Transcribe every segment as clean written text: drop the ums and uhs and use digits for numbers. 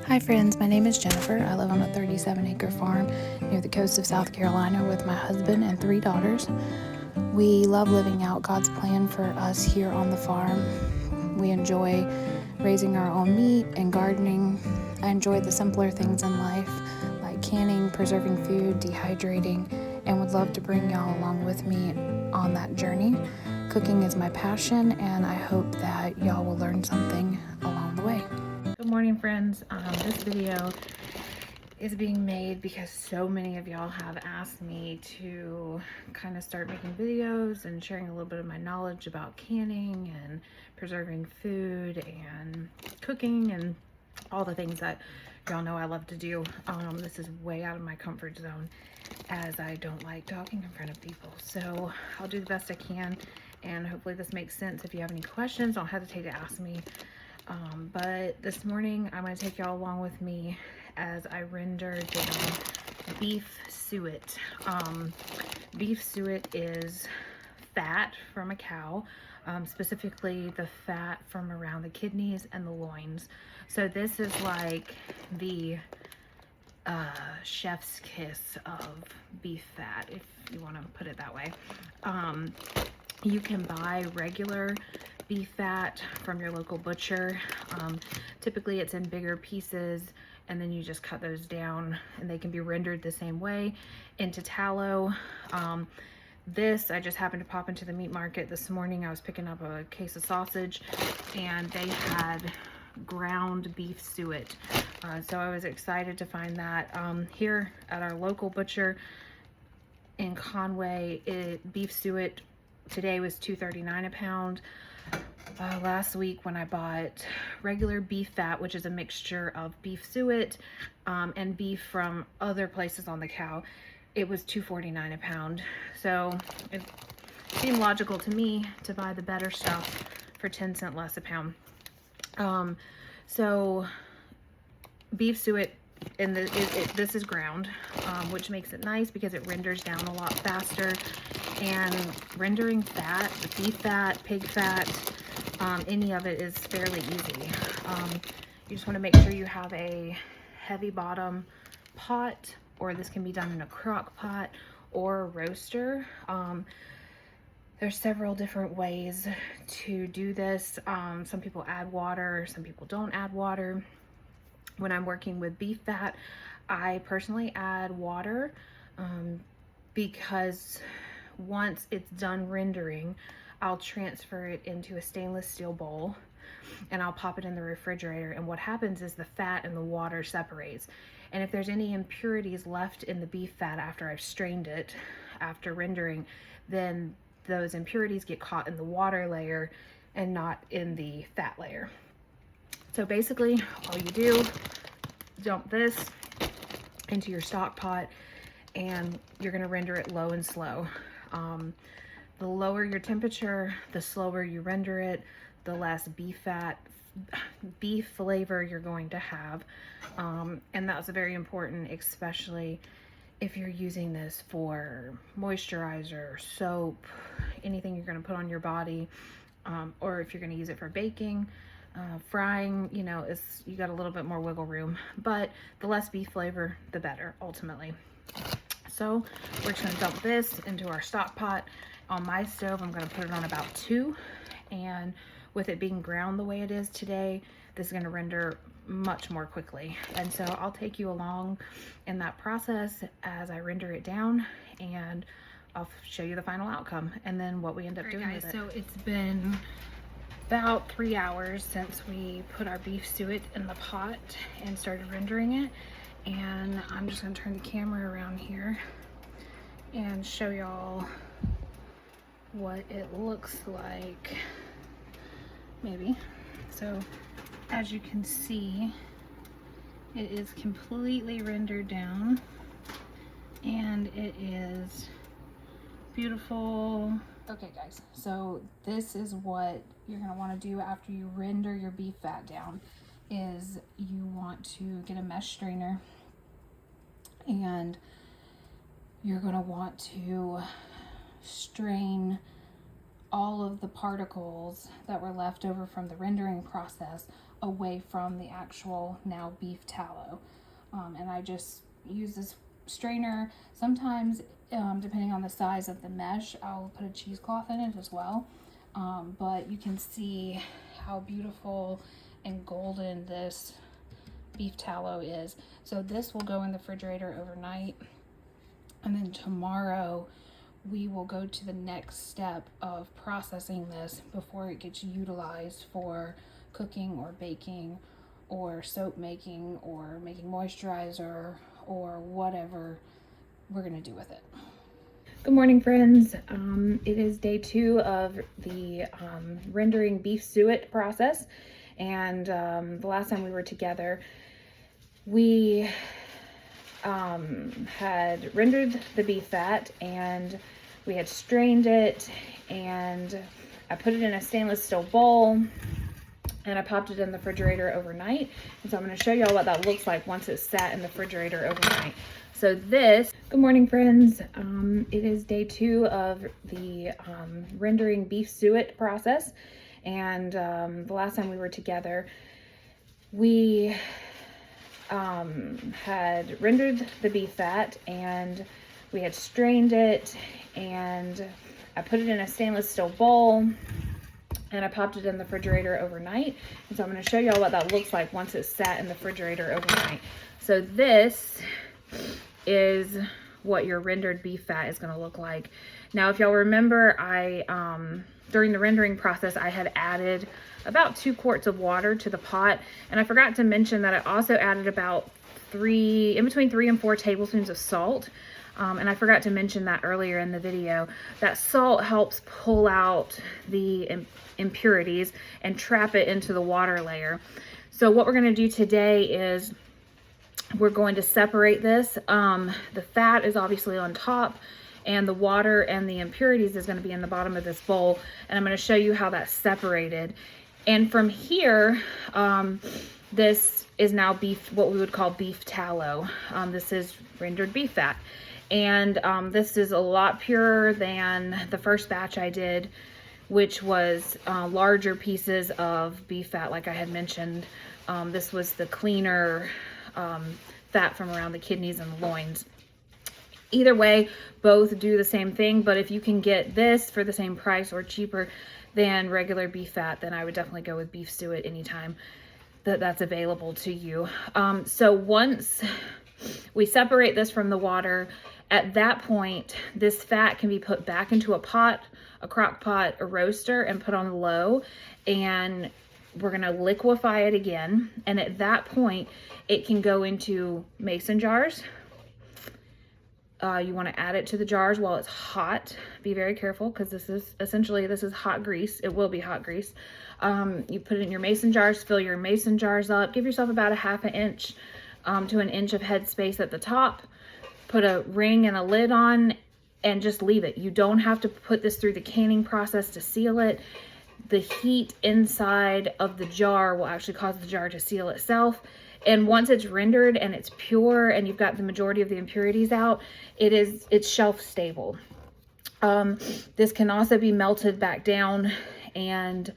Hi friends, my name is Jennifer. I live on a 37-acre farm near the coast of South Carolina with my husband and 3 daughters. We love living out God's plan for us here on the farm. We enjoy raising our own meat and gardening. I enjoy the simpler things in life like canning, preserving food, dehydrating, and would love to bring y'all along with me on that journey. Cooking is my passion, and I hope that y'all will learn something along the way. Good morning, friends. This video is being made because so many of y'all have asked me to kind of start making videos and sharing a little bit of my knowledge about canning and preserving food and cooking and all the things that y'all know I love to do. This is way out of my comfort zone as I don't like talking in front of people. So I'll do the best I can, and hopefully this makes sense. If you have any questions, don't hesitate to ask me. But this morning I'm going to take y'all along with me as I render down beef suet. Beef suet is fat from a cow, specifically the fat from around the kidneys and the loins. So this is like the chef's kiss of beef fat, if you want to put it that way. You can buy regular beef fat from your local butcher. Typically it's in bigger pieces, and then you just cut those down and they can be rendered the same way into tallow. This, I just happened to pop into the meat market this morning. I was picking up a case of sausage and they had ground beef suet. So I was excited to find that. Here at our local butcher in Conway, beef suet today was $2.39 a pound. Last week when I bought regular beef fat, which is a mixture of beef suet and beef from other places on the cow, it was $2.49 a pound. So it seemed logical to me to buy the better stuff for 10 cents less a pound. So beef suet, and this is ground, which makes it nice because it renders down a lot faster. And rendering fat, beef fat, pig fat, any of it is fairly easy. You just want to make sure you have a heavy bottom pot, or this can be done in a crock pot or a roaster. There's several different ways to do this. Some people add water, some people don't add water. When I'm working with beef fat, I personally add water because once it's done rendering, I'll transfer it into a stainless steel bowl and I'll pop it in the refrigerator. And what happens is the fat and the water separates. And if there's any impurities left in the beef fat after I've strained it, after rendering, then those impurities get caught in the water layer and not in the fat layer. So basically, all you do, dump this into your stock pot and you're gonna render it low and slow. The lower your temperature, the slower you render it, the less beef flavor you're going to have. And that's very important, especially if you're using this for moisturizer, soap, anything you're gonna put on your body, or if you're gonna use it for baking, frying, you know, you got a little bit more wiggle room, but the less beef flavor, the better, ultimately. So we're just gonna dump this into our stock pot. On my stove, I'm gonna put it on about 2, and with it being ground the way it is today, this is gonna render much more quickly. And so I'll take you along in that process as I render it down, and I'll show you the final outcome and then what we end up doing with it. So it's been about 3 hours since we put our beef suet in the pot and started rendering it. And I'm just gonna turn the camera around here and show y'all what it looks like, maybe. So as you can see, it is completely rendered down and it is beautiful. Okay guys, so this is what you're gonna wanna do after you render your beef fat down, is you want to get a mesh strainer and you're gonna want to strain all of the particles that were left over from the rendering process away from the actual now beef tallow. And I just use this strainer. Sometimes, depending on the size of the mesh, I'll put a cheesecloth in it as well. But you can see how beautiful and golden this beef tallow is. So this will go in the refrigerator overnight, and then tomorrow we will go to the next step of processing this before it gets utilized for cooking or baking or soap making or making moisturizer or whatever we're gonna do with it. Good morning, friends. It is day 2 of the rendering beef suet process, and the last time we were together, we had rendered the beef fat and we had strained it, and I put it in a stainless steel bowl and I popped it in the refrigerator overnight. And so I'm going to show y'all what that looks like once it's sat in the refrigerator overnight. So this, good morning, friends. It is day 2 of the rendering beef suet process, and the last time we were together, we had rendered the beef fat and we had strained it, and I put it in a stainless steel bowl and I popped it in the refrigerator overnight. And so I'm going to show y'all what that looks like once it's sat in the refrigerator overnight. So this is what your rendered beef fat is going to look like. Now, if y'all remember, I during the rendering process, I had added about 2 quarts of water to the pot, and I forgot to mention that I also added about in between 3 and 4 tablespoons of salt. And I forgot to mention that earlier in the video. That salt helps pull out the impurities and trap it into the water layer. So what we're going to do today is we're going to separate this. The fat is obviously on top, and the water and the impurities is going to be in the bottom of this bowl, and I'm going to show you how that's separated. And from here, this is now beef, what we would call beef tallow. This is rendered beef fat, and this is a lot purer than the first batch I did, which was larger pieces of beef fat, like I had mentioned. This was the cleaner fat from around the kidneys and the loins. Either way, both do the same thing, but if you can get this for the same price or cheaper than regular beef fat, then I would definitely go with beef suet anytime that's available to you. So once we separate this from the water, at that point, this fat can be put back into a pot, a crock pot, a roaster, and put on low, and we're going to liquefy it again. And at that point, it can go into mason jars. You want to add it to the jars while it's hot. Be very careful, because this is hot grease. It will be hot grease. You put it in your mason jars, fill your mason jars up. Give yourself about a ½ inch to an inch of head space at the top. Put a ring and a lid on and just leave it. You don't have to put this through the canning process to seal it. The heat inside of the jar will actually cause the jar to seal itself. And once it's rendered and it's pure and you've got the majority of the impurities out, it's shelf stable. This can also be melted back down and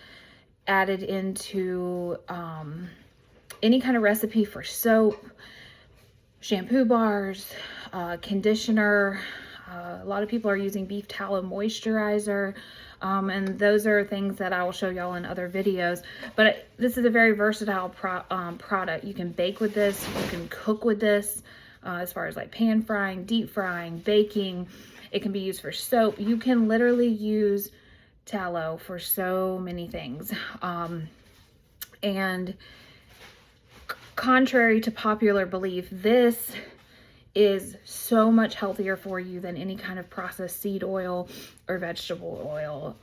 added into any kind of recipe for soap, shampoo bars, conditioner. A lot of people are using beef tallow moisturizer. And those are things that I will show y'all in other videos. But this is a very versatile product. You can bake with this, you can cook with this, as far as like pan frying, deep frying, baking. It can be used for soap. You can literally use tallow for so many things. And contrary to popular belief, this is so much healthier for you than any kind of processed seed oil or vegetable oil.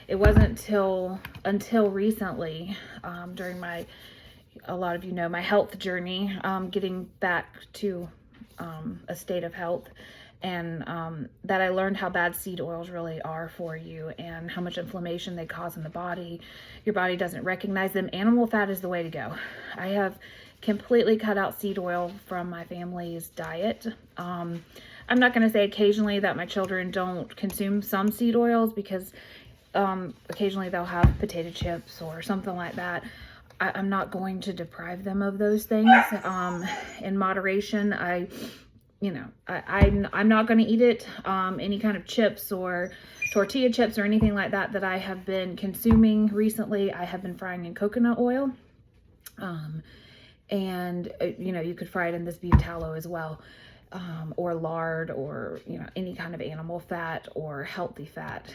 It wasn't until recently, during a lot of you know, my health journey, getting back to a state of health, and that I learned how bad seed oils really are for you and how much inflammation they cause in the body. Your body doesn't recognize them. Animal fat is the way to go. I have completely cut out seed oil from my family's diet. I'm not going to say occasionally that my children don't consume some seed oils, because occasionally they'll have potato chips or something like that. I'm not going to deprive them of those things in moderation. I'm not going to eat it. Any kind of chips or tortilla chips or anything like that that I have been consuming recently, I have been frying in coconut oil. And you could fry it in this beef tallow as well, or lard, or any kind of animal fat or healthy fat.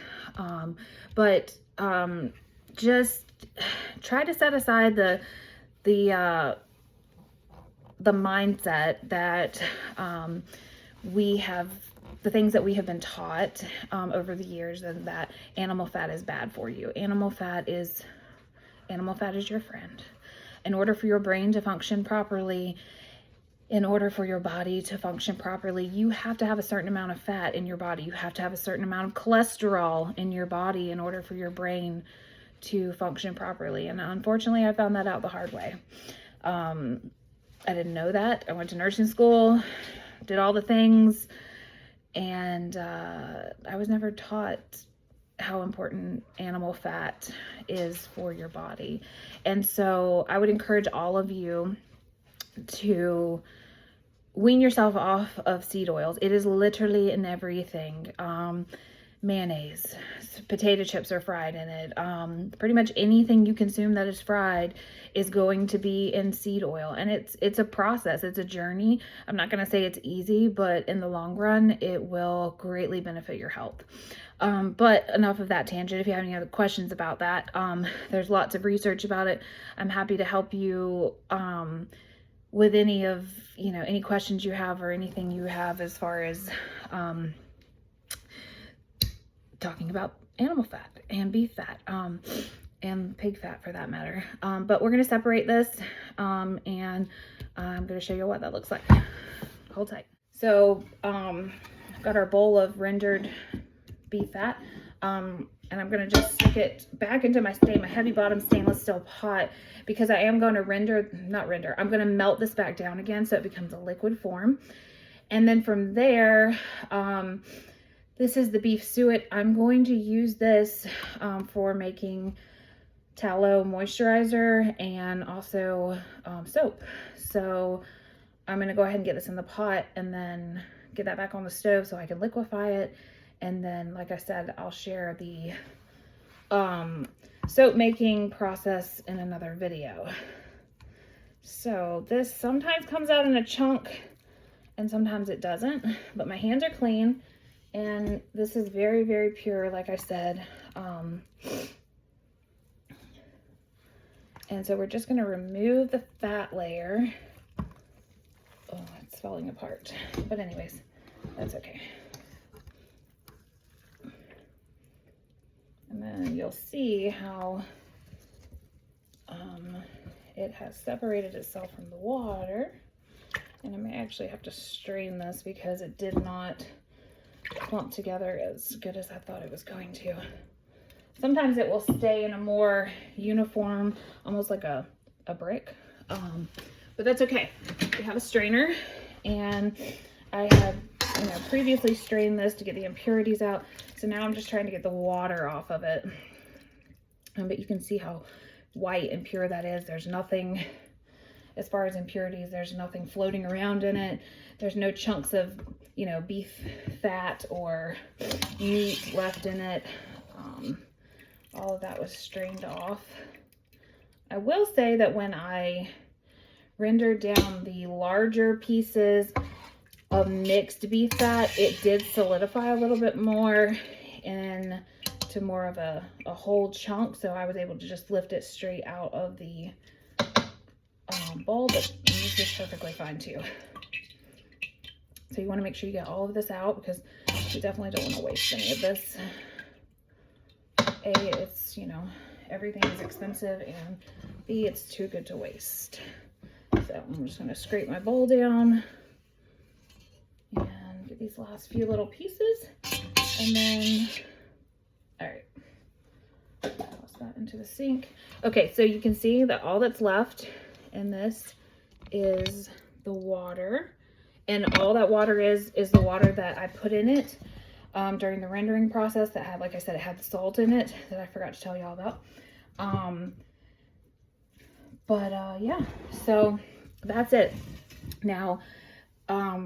But just try to set aside the mindset that we have, the things that we have been taught over the years, and that animal fat is bad for you. Animal fat is your friend. In order for your brain to function properly, in order for your body to function properly, you have to have a certain amount of fat in your body. You have to have a certain amount of cholesterol in your body in order for your brain to function properly. And unfortunately, I found that out the hard way. I didn't know that. I went to nursing school, did all the things, and I was never taught how important animal fat is for your body. And so I would encourage all of you to wean yourself off of seed oils. It is literally in everything. Mayonnaise, potato chips are fried in it. Pretty much anything you consume that is fried is going to be in seed oil. And it's a process. It's a journey. I'm not going to say it's easy, but in the long run, it will greatly benefit your health. But enough of that tangent. If you have any other questions about that, there's lots of research about it. I'm happy to help you with any of, any questions you have or anything you have as far as talking about animal fat and beef fat, and pig fat for that matter. But we're going to separate this, and I'm going to show you what that looks like. Hold tight. So I've got our bowl of rendered beef fat, and I'm going to just stick it back into my heavy bottom stainless steel pot, because I am going to I'm going to melt this back down again so it becomes a liquid form. And then from there, this is the beef suet. I'm going to use this for making tallow moisturizer and also soap. So I'm going to go ahead and get this in the pot and then get that back on the stove so I can liquefy it. And then, like I said, I'll share the soap making process in another video. So this sometimes comes out in a chunk and sometimes it doesn't, but my hands are clean. And this is very, very pure, like I said. And so we're just going to remove the fat layer. Oh, it's falling apart. But anyways, that's okay. And then you'll see how it has separated itself from the water. And I may actually have to strain this because it did not clump together as good as I thought it was going to. Sometimes it will stay in a more uniform, almost like a brick, but that's okay. We have a strainer, and I had previously strained this to get the impurities out, so now I'm just trying to get the water off of it. But you can see how white and pure that is. There's nothing, as far as impurities, there's nothing floating around in it. There's no chunks of beef fat or meat left in it. All of that was strained off. I will say that when I rendered down the larger pieces of mixed beef fat, it did solidify a little bit more into more of a whole chunk. So I was able to just lift it straight out of the bowl, but this is perfectly fine too. So you want to make sure you get all of this out, because you definitely don't want to waste any of this. A, it's, everything is expensive, and B, it's too good to waste. So I'm just going to scrape my bowl down and get these last few little pieces. And then, all right, toss that into the sink. Okay, so you can see that all that's left in this is the water. And all that water is the water that I put in it during the rendering process that had, like I said, it had salt in it that I forgot to tell y'all about. But yeah, so that's it. Now,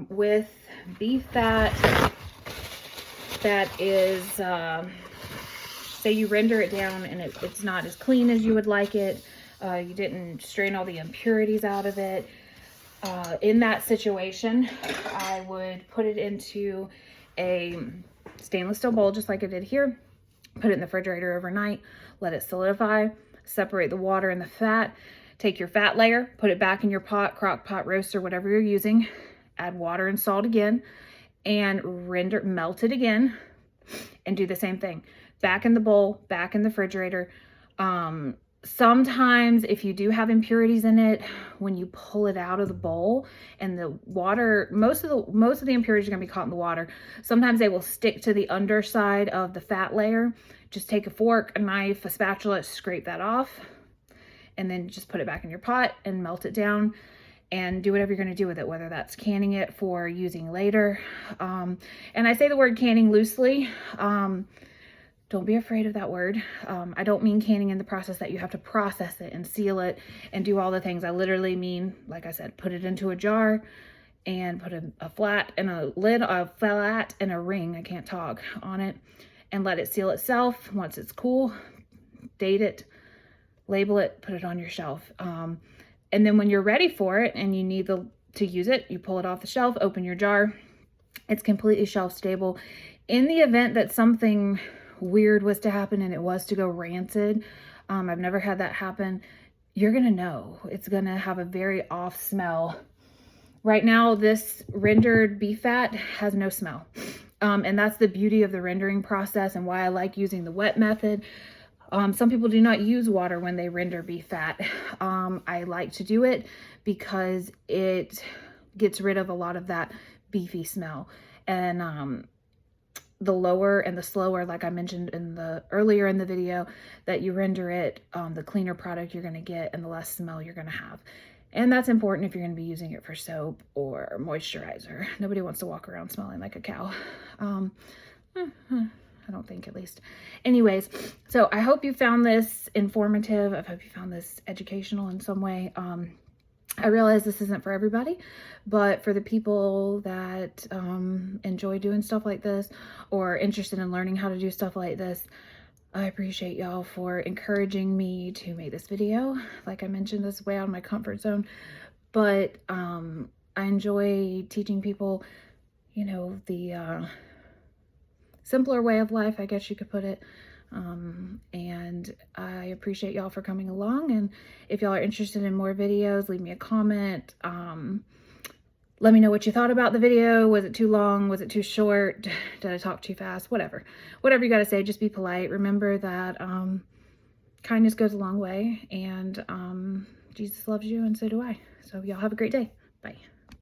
with beef fat that is, say you render it down and it's not as clean as you would like it, you didn't strain all the impurities out of it, in that situation, I would put it into a stainless steel bowl, just like I did here, put it in the refrigerator overnight, let it solidify, separate the water and the fat, take your fat layer, put it back in your pot, crock pot, roaster, whatever you're using, add water and salt again, and melt it again, and do the same thing. Back in the bowl, back in the refrigerator. Sometimes if you do have impurities in it, when you pull it out of the bowl and the water, most of the impurities are going to be caught in the water. Sometimes they will stick to the underside of the fat layer. Just take a fork, a knife, a spatula, scrape that off, and then just put it back in your pot and melt it down and do whatever you're going to do with it, whether that's canning it for using later. And I say the word canning loosely. Don't be afraid of that word. I don't mean canning in the process that you have to process it and seal it and do all the things. I literally mean, like I said, put it into a jar and put a flat and a lid, a flat and a ring, I can't talk, on it, and let it seal itself. Once it's cool, date it, label it, put it on your shelf. And then when you're ready for it and you need to use it, you pull it off the shelf, open your jar. It's completely shelf stable. In the event that something weird was to happen and it was to go rancid, I've never had that happen, you're gonna know. It's gonna have a very off smell. Right now, this rendered beef fat has no smell. And that's the beauty of the rendering process and why I like using the wet method. Some people do not use water when they render beef fat. I like to do it because it gets rid of a lot of that beefy smell. And the lower and the slower, like I mentioned earlier in the video, that you render it, the cleaner product you're going to get and the less smell you're going to have. And that's important if you're going to be using it for soap or moisturizer. Nobody wants to walk around smelling like a cow. I don't think, at least. Anyways, so I hope you found this informative. I hope you found this educational in some way. I realize this isn't for everybody, but for the people that enjoy doing stuff like this or interested in learning how to do stuff like this, I appreciate y'all for encouraging me to make this video. Like I mentioned, this is way out of my comfort zone, but I enjoy teaching people, you know, the simpler way of life, I guess you could put it. And I appreciate y'all for coming along. And if y'all are interested in more videos, leave me a comment. Let me know what you thought about the video. Was it too long? Was it too short? Did I talk too fast? Whatever you got to say, just be polite. Remember that kindness goes a long way, and Jesus loves you, and so do I. So y'all have a great day. Bye.